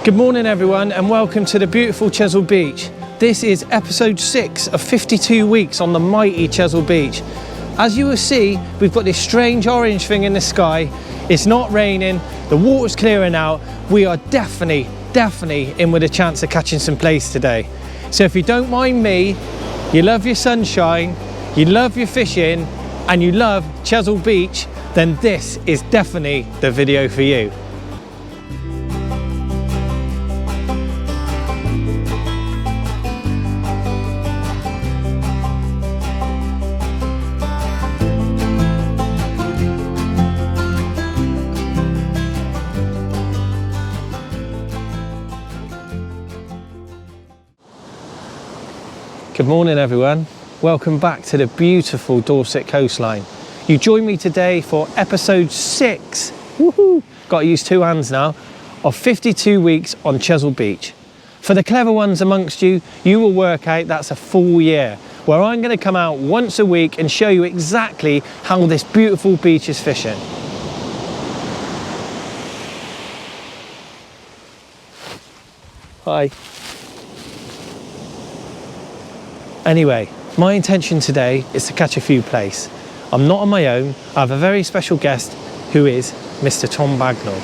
Good morning everyone and welcome to the beautiful Chesil Beach. This is episode 6 of 52 weeks on the mighty Chesil Beach. As you will see, we've got this strange orange thing in the sky. It's not raining, the water's clearing out. We are definitely in with a chance of catching some plaice today. So if you don't mind me, you love your sunshine, you love your fishing and you love Chesil Beach, then this is definitely the video for you. Good morning everyone, welcome back to the beautiful Dorset coastline. You join me today for episode 6, woohoo, got to use two hands now, of 52 weeks on Chesil Beach. For the clever ones amongst you, you will work out that's a full year, where I'm going to come out once a week and show you exactly how this beautiful beach is fishing. Hi. Anyway, my intention today is to catch a few plaice. I'm not on my own, I have a very special guest who is Mr. Tom Bagnall.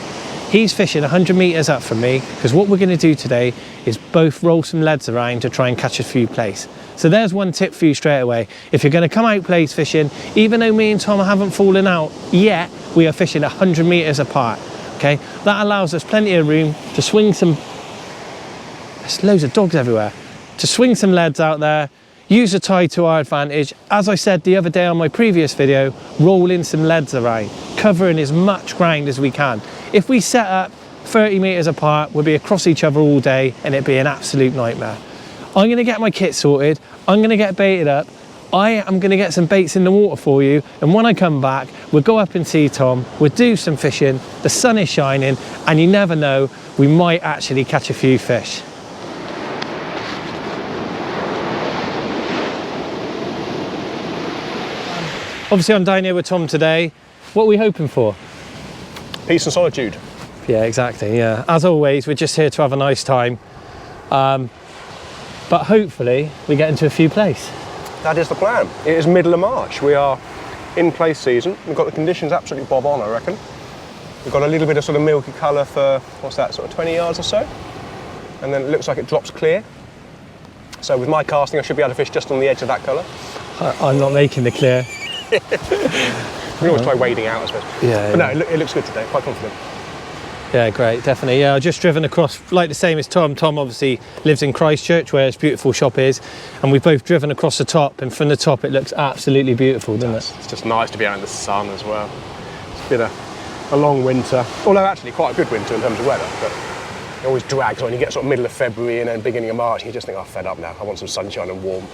He's fishing 100 metres up from me because what we're going to do today is both roll some leads around to try and catch a few plaice. So there's one tip for you straight away. If you're going to come out plaice fishing, even though me and Tom haven't fallen out yet, we are fishing 100 metres apart. Okay, that allows us plenty of room to swing some, there's loads of dogs everywhere, to swing some leads out there. Use the tide to our advantage. As I said the other day on my previous video, roll in some leads around, covering as much ground as we can. If we set up 30 metres apart, we'll be across each other all day and it'd be an absolute nightmare. I'm going to get my kit sorted, I'm going to get baited up, I am going to get some baits in the water for you, and when I come back, we'll go up and see Tom, we'll do some fishing, the sun is shining, and you never know, we might actually catch a few fish. Obviously I'm down here with Tom today. What are we hoping for? Peace and solitude. Yeah, exactly, yeah. As always, we're just here to have a nice time. But hopefully we get into a few plaice. That is the plan. It is middle of March. We are in plaice season. We've got the conditions absolutely bob on, I reckon. We've got a little bit of sort of milky colour for, what's that, sort of 20 yards or so. And then it looks like it drops clear. So with my casting, I should be able to fish just on the edge of that colour. I'm not making the clear. We can always try wading out, I suppose. Yeah, but no, it looks good today, quite confident. Yeah, great, definitely. Yeah, I've just driven across, like the same as Tom. Tom obviously lives in Christchurch, where this beautiful shop is, and we've both driven across the top, and from the top it looks absolutely beautiful, doesn't it? It's just nice to be out in the sun as well. It's been a long winter, although actually quite a good winter in terms of weather, but it always drags on. You get sort of middle of February and then beginning of March, and you just think, oh, fed up now, I want some sunshine and warm.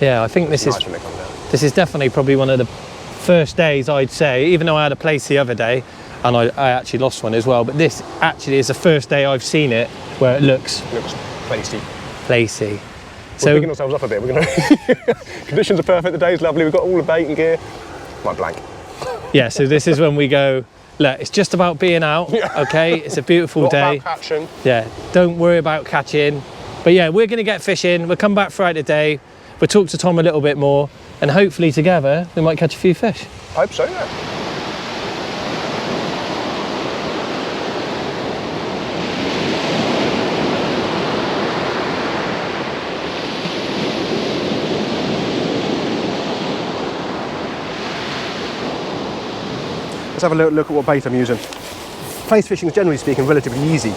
Yeah, I think this is definitely probably one of the first days, I'd say, even though I had a plaice the other day and I actually lost one as well, but this actually is the first day I've seen it where it looks placey. Placey. So we're picking ourselves up a bit. We're gonna conditions are perfect, the day's lovely, we've got all the bait and gear. Might blank. Yeah, so this is when we go, look, it's just about being out, okay? It's a beautiful day. About catching. Yeah, don't worry about catching. But yeah, we're gonna get fishing, we'll come back throughout the day. We'll talk to Tom a little bit more, and hopefully together we might catch a few fish. I hope so, yeah. Let's have a look at what bait I'm using. Plaice fishing is, generally speaking, relatively easy.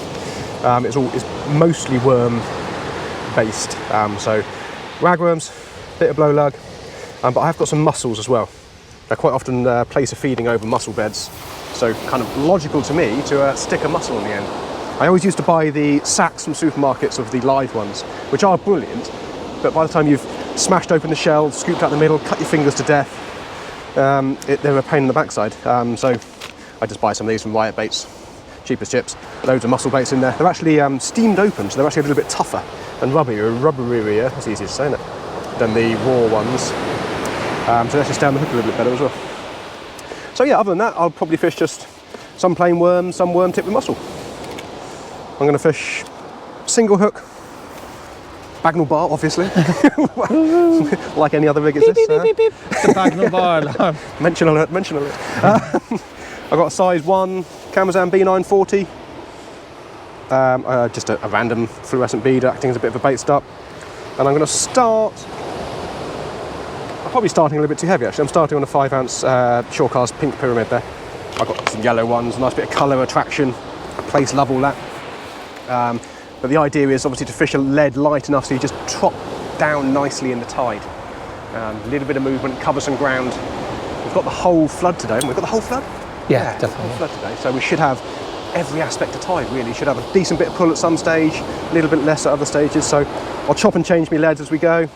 It's mostly worm based, so ragworms, bit of blow lug, but I have got some mussels as well. Now quite often plaice are feeding over mussel beds, so kind of logical to me to stick a mussel on the end. I always used to buy the sacks from supermarkets of the live ones, which are brilliant, but by the time you've smashed open the shell, scooped out the middle, cut your fingers to death, they're a pain in the backside. So I just buy some of these from Riot Baits, cheap as chips. Loads of mussel baits in there. They're actually steamed open, so they're actually a little bit tougher and rubberier, that's easy to say, isn't it, than the raw ones. So let's just down the hook a little bit better as well. So yeah, other than that, I'll probably fish just some plain worms, some worm tipped with mussel. I'm going to fish single hook, Bagnall bar, obviously, like any other rig is Beep, this. beep, beep, beep, beep. The Bagnall bar alarm. Mention alert, mention alert. I've got a size 1 Camazam B940, just a random fluorescent bead acting as a bit of a bait stop. And I'm going to start, I'm probably starting a little bit too heavy actually. I'm starting on a 5-ounce Shorecast pink pyramid there. I've got some yellow ones, a nice bit of colour attraction. Plaice love all that. But the idea is obviously to fish a lead light enough so you just trot down nicely in the tide. A little bit of movement, cover some ground. We've got the whole flood today, haven't we? We've got the whole flood? Yeah, definitely. The whole flood today. So we should have every aspect of tide really. Should have a decent bit of pull at some stage, a little bit less at other stages. So I'll chop and change my leads as we go,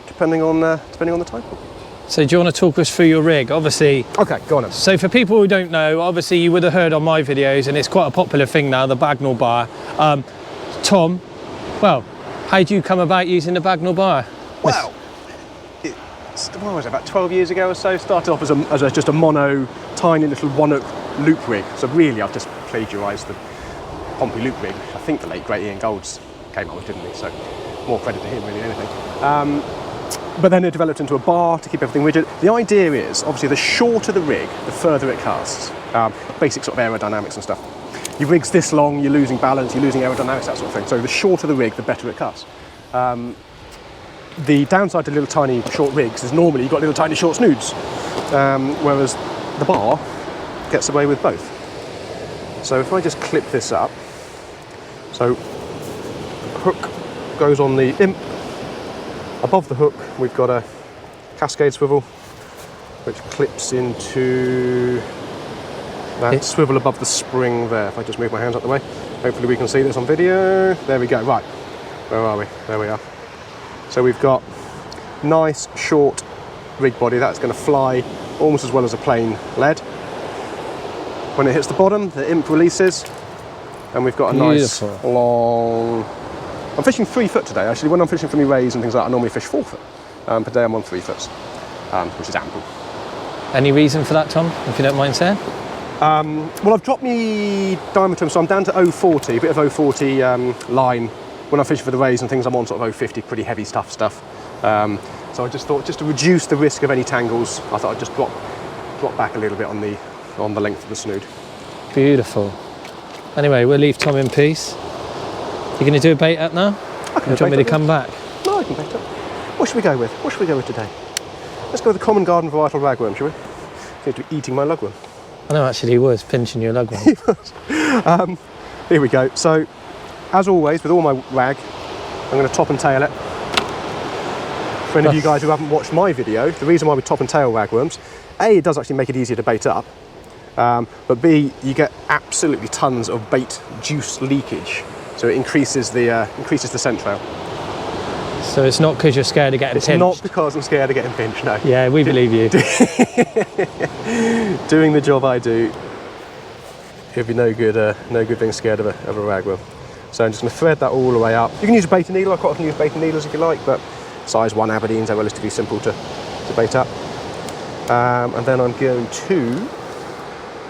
depending on the tide. So do you want to talk us through your rig? Obviously. Okay, go on then. So for people who don't know, obviously you would have heard on my videos, and it's quite a popular thing now, the Bagnall bar. Tom, well, how did you come about using the Bagnall bar? Well, what was it, about 12 years ago or so? Started off as just a mono, tiny little one-hook loop rig. So really, I've just plagiarised the Pompey loop rig. I think the late great Ian Golds came up with, didn't he? So more credit to him really than anything. But then it developed into a bar to keep everything rigid. The idea is, obviously, the shorter the rig, the further it casts. Basic sort of aerodynamics and stuff. Your rig's this long, you're losing balance, you're losing aerodynamics, that sort of thing. So the shorter the rig, the better it casts. The downside to little tiny short rigs is normally you've got little tiny short snoods, whereas the bar gets away with both. So if I just clip this up, so the hook goes on the imp. Above the hook we've got a cascade swivel which clips into that swivel above the spring there. If I just move my hands out the way, hopefully we can see this on video. There we go. Right, where are we? There we are. So we've got nice short rig body that's going to fly almost as well as a plain lead. When it hits the bottom, the imp releases, and we've got a Beautiful. Nice long. I'm fishing 3 foot today. Actually, when I'm fishing for me rays and things like that, I normally fish 4 foot. Today I'm on 3 foot, which is ample. Any reason for that, Tom, if you don't mind saying? Well, I've dropped my diameter, so I'm down to 040, a bit of 040 line. When I'm fishing for the rays and things, I'm on sort of 050, pretty heavy stuff. So I just thought, just to reduce the risk of any tangles, I thought I'd just drop back a little bit on the length of the snood. Beautiful. Anyway, we'll leave Tom in peace. You going to do a bait up now? Or do you want me to come back? No, I can bait up. What should we go with? What should we go with today? Let's go with the common garden varietal ragworm, shall we? Seems to be eating my lugworm. I know, actually he was pinching your lugworm. Here we go. So, as always, with all my rag, I'm going to top and tail it. For any of you guys who haven't watched my video, the reason why we top and tail ragworms, A, it does actually make it easier to bait up, but B, you get absolutely tons of bait juice leakage, so it increases the scent trail. So it's not because you're scared of getting pinched? It's not because I'm scared of getting pinched, no. Yeah, we believe you. Doing the job I do, it'd be no good being scared of a ragworm. So I'm just going to thread that all the way up. You can use a baiting needle. I quite often use baiting needles if you like, but size 1 Aberdeens are relatively simple to bait up. And then I'm going to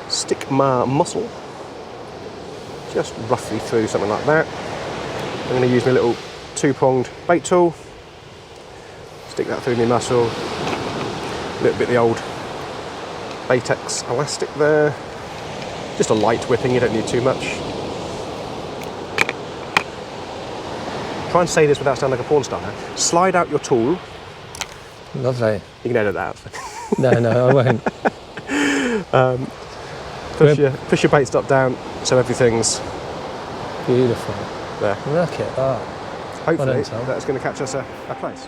stick my mussel just roughly through something like that. I'm going to use my little 2-pronged bait tool, stick that through my mussel, a little bit of the old Baitex elastic there, just a light whipping, you don't need too much. Try and say this without sounding like a porn star now. Slide out your tool. Lovely. You can edit that out. No, I won't. Push your bait stop down so everything's Beautiful. there. Look at that. Hopefully Well done, Tom. that's going to catch us a place.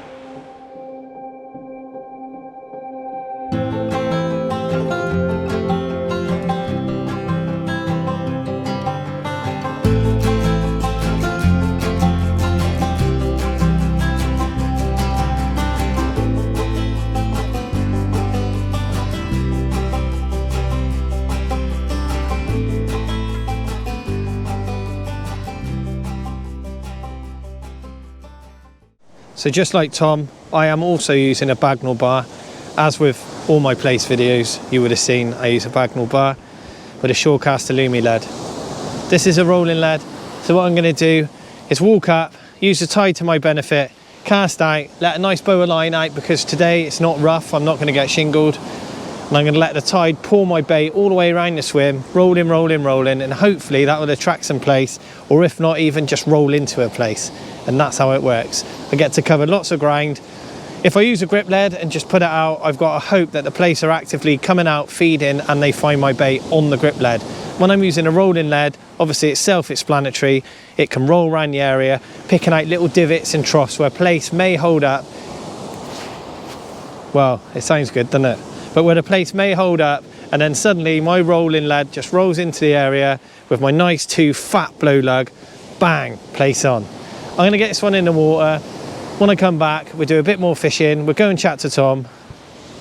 So just like Tom, I am also using a Bagnall bar. As with all my Plaice videos, you would have seen I use a Bagnall bar with a Shorecast Illumi lead. This is a rolling lead. So what I'm going to do is walk up, use the tide to my benefit, cast out, let a nice bow of line out, because today it's not rough, I'm not going to get shingled. And I'm going to let the tide pull my bait all the way around the swim, rolling, rolling, rolling, and hopefully that will attract some plaice, or if not, even just roll into a plaice. And that's how it works. I get to cover lots of ground. If I use a grip lead and just put it out, I've got a hope that the plaice are actively coming out, feeding, and they find my bait on the grip lead. When I'm using a rolling lead, obviously it's self-explanatory. It can roll around the area, picking out little divots and troughs where plaice may hold up. Well, it sounds good, doesn't it? But where the plaice may hold up, and then suddenly my rolling lead just rolls into the area with my nice 2 fat blow lug, bang, plaice on. I'm going to get this one in the water. When I come back, we'll do a bit more fishing. We'll go and chat to Tom.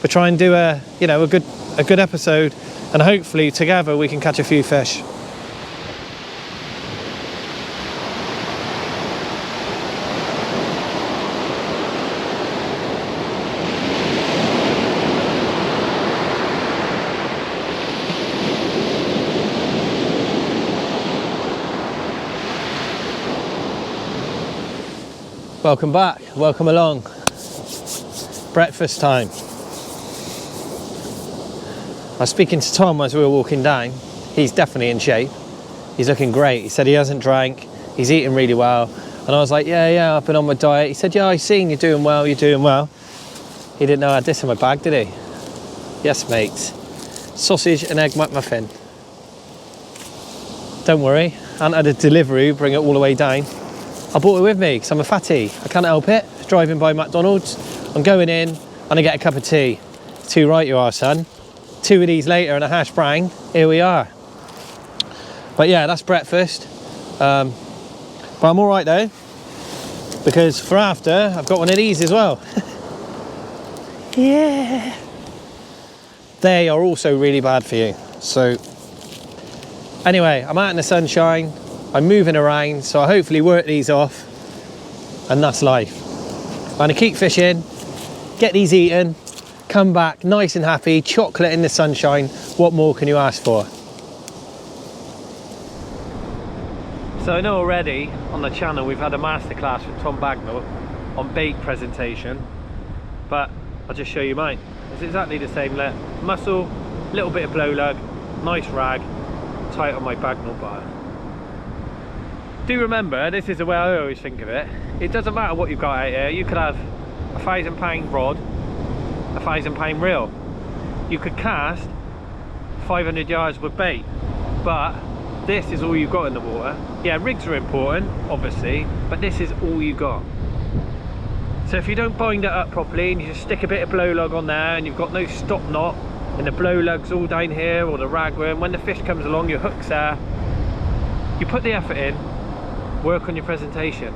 We'll try and do a good episode, and hopefully together we can catch a few fish. Welcome back, welcome along. Breakfast time. I was speaking to Tom as we were walking down. He's definitely in shape. He's looking great. He said he hasn't drank, he's eating really well. And I was like, yeah, I've been on my diet. He said, yeah, I've seen you're doing well, you're doing well. He didn't know I had this in my bag, did he? Yes, mate. Sausage and egg McMuffin. Don't worry, I hadn't had a delivery, bring it all the way down. I brought it with me because I'm a fatty. I can't help it. Driving by McDonald's, I'm going in and I get a cup of tea. Too right you are, son. 2 of these later and a hash brown. Here we are. But yeah, that's breakfast. But I'm all right though, because for after I've got one of these as well. Yeah. They are also really bad for you. So anyway, I'm out in the sunshine. I'm moving around, so I hopefully work these off, and that's life. I'm going to keep fishing, get these eaten, come back nice and happy, chocolate in the sunshine. What more can you ask for? So I know already on the channel we've had a masterclass with Tom Bagnall on bait presentation, but I'll just show you mine. It's exactly the same. Muscle, little bit of blow lug, nice rag, tight on my Bagnall bar. Do remember, this is the way I always think of it. It doesn't matter what you've got out here. You could have a £1,000 rod, a £1,000 reel. You could cast 500 yards with bait, but this is all you've got in the water. Yeah, rigs are important, obviously, but this is all you got. So if you don't bind it up properly and you just stick a bit of blow lug on there and you've got no stop knot and the blow lug's all down here or the ragworm, when the fish comes along, your hook's there, you put the effort in, work on your presentation.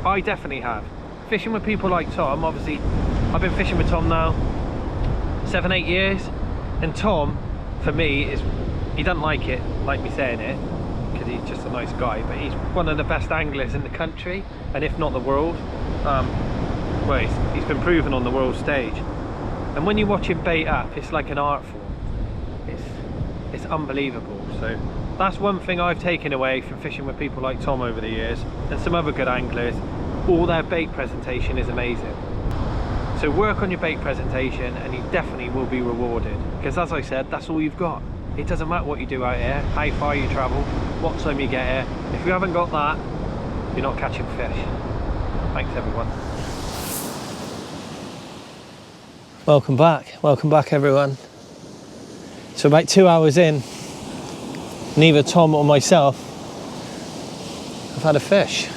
I definitely have. Fishing with people like Tom, obviously I've been fishing with Tom now 7-8 years, and Tom for me he doesn't like me saying it because he's just a nice guy, but he's one of the best anglers in the country, and if not the world. Well, he's been proven on the world stage, and when you watch him bait up, it's like an art form. It's unbelievable. So that's one thing I've taken away from fishing with people like Tom over the years, and some other good anglers. All their bait presentation is amazing. So work on your bait presentation and you definitely will be rewarded, because as I said, that's all you've got. It doesn't matter what you do out here, how far you travel, what time you get here. If you haven't got that, you're not catching fish. Thanks everyone. Welcome back everyone. So about 2 hours in, neither Tom or myself have had a fish.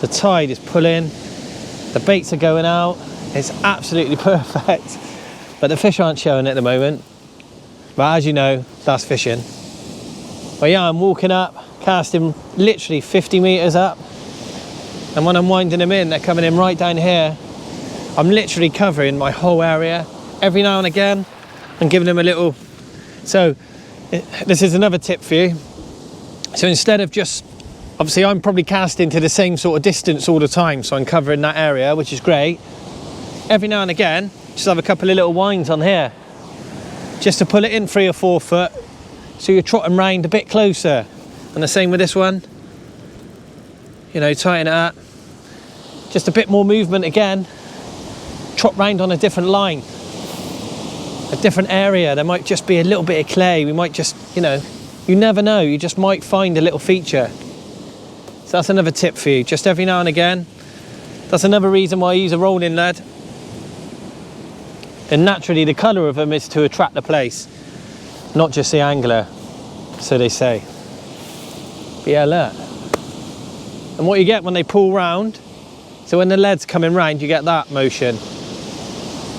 The tide is pulling, the baits are going out, it's absolutely perfect, but the fish aren't showing at the moment. But as you know, that's fishing. But yeah, I'm walking up, casting literally 50 meters up, and when I'm winding them in, they're coming in right down here. I'm literally covering my whole area. Every now and again, I'm giving them a little. So this is another tip for you. So instead of just, obviously I'm probably casting to the same sort of distance all the time, so I'm covering that area, which is great. Every now and again, just have a couple of little winds on here, just to pull it in 3 or 4 foot, so you're trotting round a bit closer. And the same with this one. you know, tighten it up. Just a bit more movement again. Trot round on a different line, a different area. There might just be a little bit of clay. We might just, you know, you never know. You just might find a little feature. So that's another tip for you. Just every now and again. That's another reason why I use a rolling lead. And naturally, the colour of them is to attract the Plaice, not just the angler, so they say. But yeah, look. And what you get when they pull round, so when the lead's coming round, you get that motion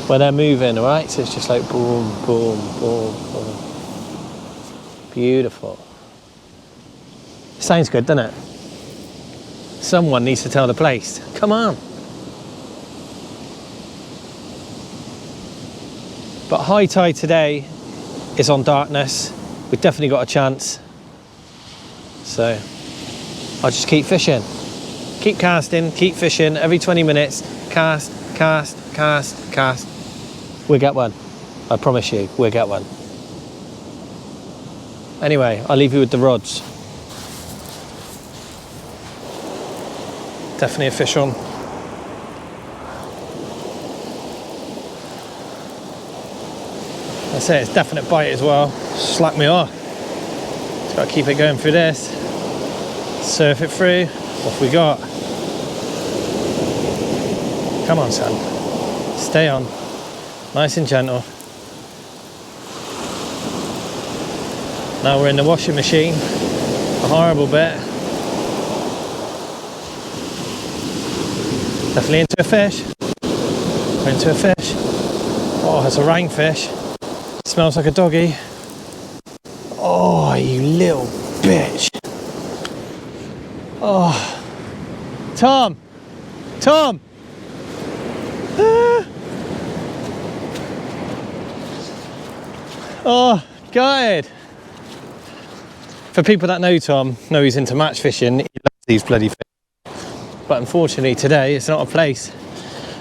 when they're moving, all right? So it's just like boom, boom, boom, boom. Beautiful. Sounds good, doesn't it? Someone needs to tell the Plaice. Come on. But high tide today is on darkness. We've definitely got a chance. So I'll just keep fishing. Keep casting, keep fishing. Every 20 minutes, cast, cast, cast, cast. We'll get one. I promise you, we'll get one. Anyway, I'll leave you with the rods. Definitely a fish on. I say it's definite bite as well. Slack me off. Just got to keep it going through this. Surf it through. What have we got? Come on, son. Stay on. Nice and gentle. Now we're in the washing machine. A horrible bit. Definitely into a fish. We're into a fish. Oh, it's a rangfish. Smells like a doggy. Oh, you little bitch. Oh. Tom! Tom! Ah. Oh, good. For people that know Tom, know he's into match fishing, he loves these bloody fish. But unfortunately today, it's not a Plaice.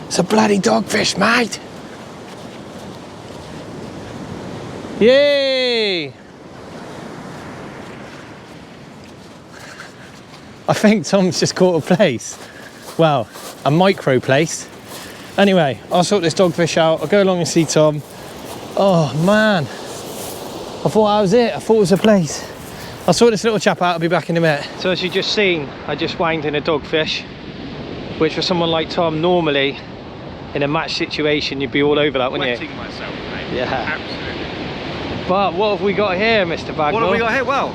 It's a bloody dogfish, mate. Yay! I think Tom's just caught a Plaice. Well, a micro Plaice. Anyway, I'll sort this dogfish out. I'll go along and see Tom. Oh man, I thought that was it. I thought it was a Plaice. I'll sort this little chap out. I'll be back in a minute. So as you just seen, I just wanged in a dogfish, which for someone like Tom, normally in a match situation, you'd be all over that, wouldn't you? Wetting myself, mate. Yeah. Absolutely. But what have we got here, Mr. Bagnall? What have we got here? Well,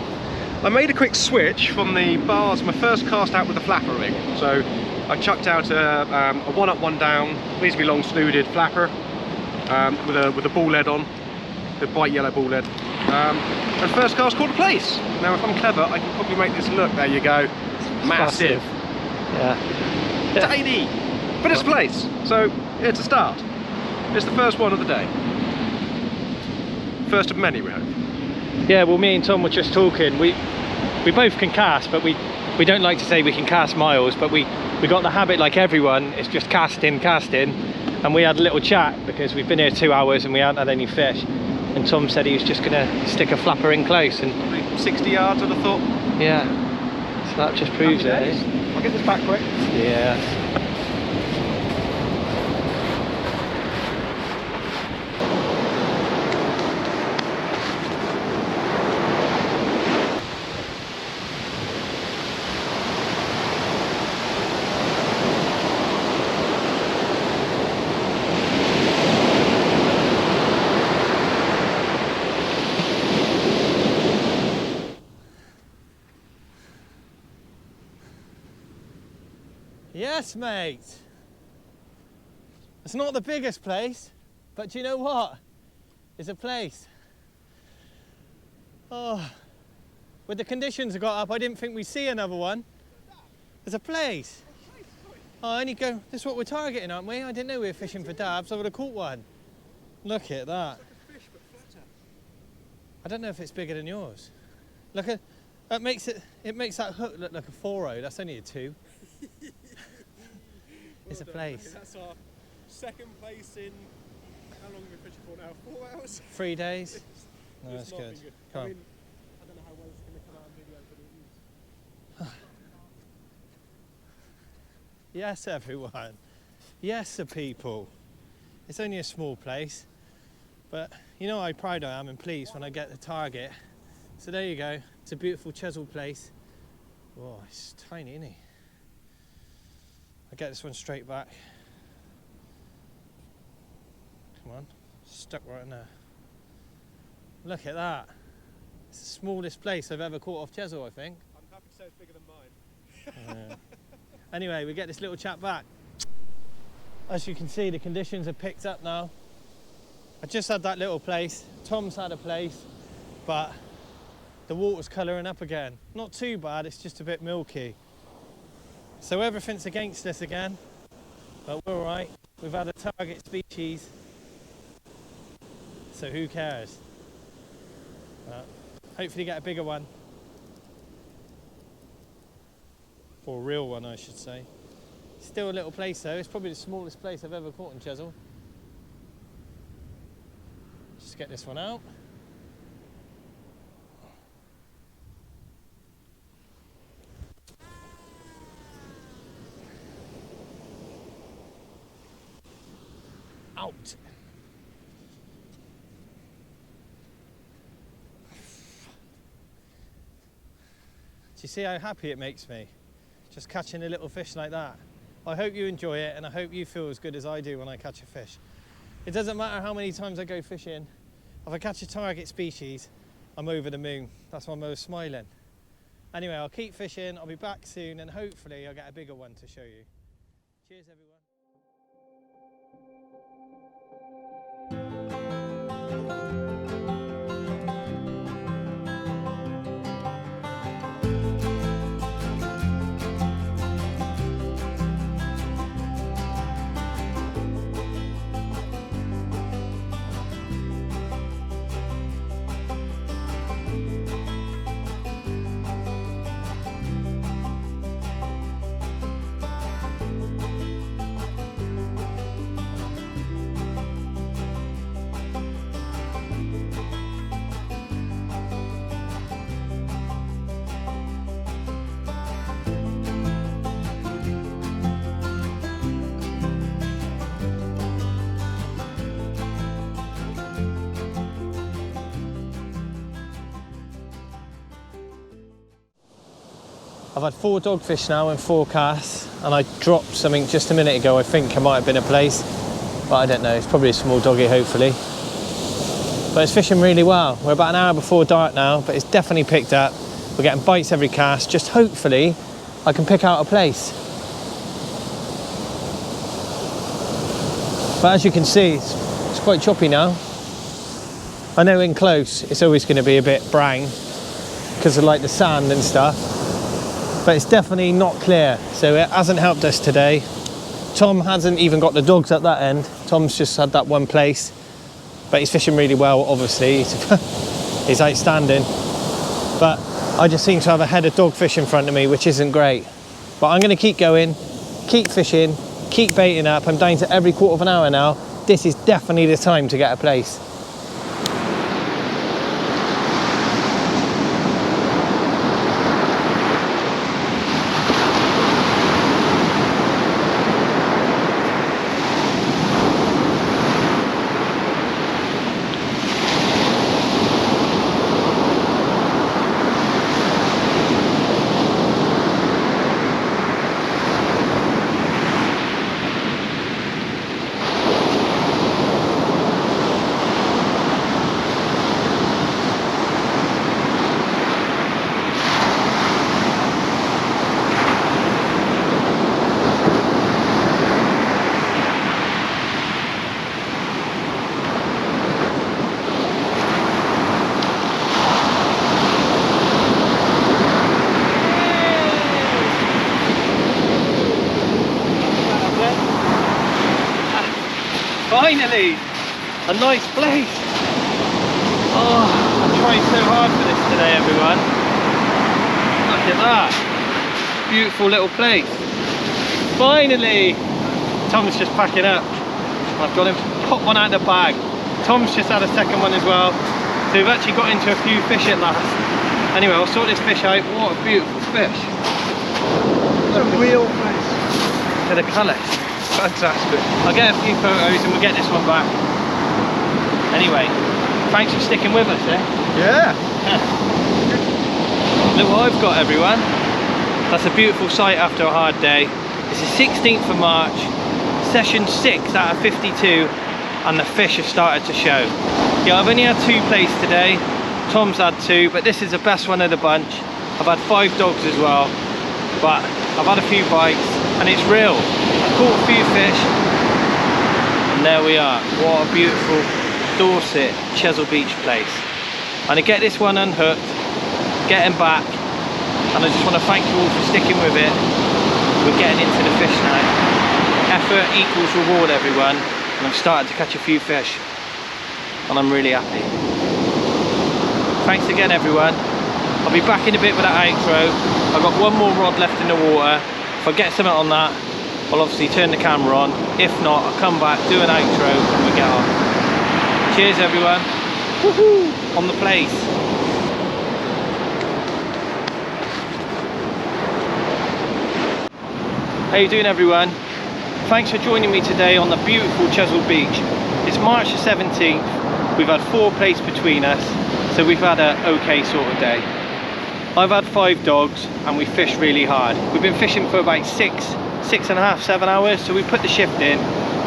I made a quick switch from the bars, my first cast out with the flapper rig. So I chucked out a one up, one down, reasonably long snooded flapper with a ball lead on, the bright yellow ball lead. And first cast caught a Plaice. Now if I'm clever, I can probably make this look, there you go, massive. Yeah. Tiny, but it's a Plaice, so it's a start. It's the first one of the day. First of many, we hope. Yeah, well, me and Tom were just talking. We both can cast, but we don't like to say we can cast miles, but we got the habit, like everyone, it's just casting, and we had a little chat because we've been here 2 hours and we haven't had any fish. And Tom said he was just gonna stick a flapper in close, and Probably 60 yards, I'd have thought. yeah, so that just proves it. Happy days. I'll get this back quick. Yeah. Yes, mate. It's not the biggest Plaice, but do you know what? It's a Plaice. Oh, with the conditions I got up, I didn't think we'd see another one. There's a Plaice. Oh, I only go, this is what we're targeting, aren't we? I didn't know we were fishing for dabs. I would have caught one. Look at that. I don't know if it's bigger than yours. Look at, it makes that hook look like a 4-0. That's only a 2. It's a Plaice. That's our second place in, how long have we been fishing for now? 4 hours? 3 days. No, It's that's not good. been Come I on. mean, I don't know how well it's going to come out on video, but it is. Yes, everyone. Yes, the people. It's only a small place, but you know how proud I am and pleased when I get the target. So there you go. It's a beautiful Chesil Place. Oh, it's tiny, isn't it? I'll get this one straight back. Come on, stuck right in there. Look at that. It's the smallest place I've ever caught off Chesil, I think. I'm happy to say it's bigger than mine. Yeah. Anyway, we get this little chap back. As you can see, the conditions have picked up now. I just had that little place. Tom's had a place, but the water's colouring up again. Not too bad, it's just a bit milky. So everything's against us again, but we're all right. We've had a target species, so who cares? Hopefully get a bigger one. Or a real one, I should say. Still a little place though. It's probably the smallest place I've ever caught in Chesil. Just get this one out. Out. Do you see how happy it makes me? Just catching a little fish like that. I hope you enjoy it and I hope you feel as good as I do when I catch a fish. It doesn't matter how many times I go fishing. If I catch a target species, I'm over the moon. That's why I'm always smiling. Anyway, I'll keep fishing. I'll be back soon and hopefully I'll get a bigger one to show you. Cheers, everyone. I've had 4 dogfish now and 4 casts, and I dropped something just a minute ago. I think it might have been a Plaice, but I don't know. It's probably a small doggy, hopefully. But it's fishing really well. We're about an hour before dark now, but it's definitely picked up. We're getting bites every cast. Just hopefully I can pick out a Plaice. But as you can see, it's quite choppy now. I know in close it's always going to be a bit brown because of like the sand and stuff. But it's definitely not clear, so it hasn't helped us today. Tom hasn't even got the dogs at that end. Tom's just had that one Plaice, but he's fishing really well, obviously. He's outstanding. But I just seem to have a head of dogfish in front of me, which isn't great. But I'm going to keep going, keep fishing, keep baiting up. I'm down to every quarter of an hour now. This is definitely the time to get a Plaice. Finally, a nice place. Oh, I'm trying so hard for this today, everyone. Look at that. Beautiful little place. Finally. Tom's just packing up. I've got him to pop one out of the bag. Tom's just had a second one as well. So we've actually got into a few fish at last. Anyway, I'll sort this fish out. What a beautiful fish. It's a real place. Look at the colours. Fantastic. I'll get a few photos and we'll get this one back. Anyway, thanks for sticking with us, eh? Yeah. Look what I've got, everyone. That's a beautiful sight after a hard day. It's the 16th of March, session 6 out of 52, and the fish have started to show. Yeah, I've only had 2 Plaice today. Tom's had 2, but this is the best one of the bunch. I've had 5 dogs as well, but I've had a few bites, and it's real. I caught a few fish, and there we are. What a beautiful Dorset Chesil Beach Plaice. And to get this one unhooked, get him back, and I just want to thank you all for sticking with it. We're getting into the fish now. Effort equals reward, everyone, and I've started to catch a few fish, and I'm really happy. Thanks again, everyone. I'll be back in a bit with that outro. I've got one more rod left in the water. If I get something on that, I'll obviously turn the camera on. If not, I'll come back, do an outro, and we'll get on. Cheers, everyone. Woohoo! On the Plaice. How you doing, everyone? Thanks for joining me today on the beautiful Chesil Beach. It's March the 17th. We've had 4 Plaice between us, so we've had a okay sort of day. I've had 5 dogs and we fished really hard. We've been fishing for about 6.5, 7 hours, so we put the shift in.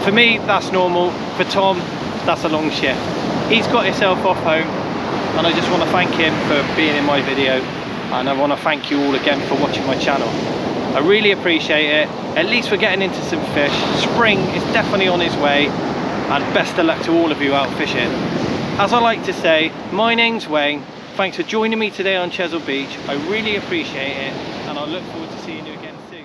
For me, that's normal. For Tom, that's a long shift. He's got himself off home, and I just want to thank him for being in my video, and I want to thank you all again for watching my channel. I really appreciate it. At least we're getting into some fish. Spring is definitely on its way, and best of luck to all of you out fishing. As I like to say, my name's Wayne. Thanks for joining me today on Chesil Beach. I really appreciate it, and I look forward to seeing you again soon.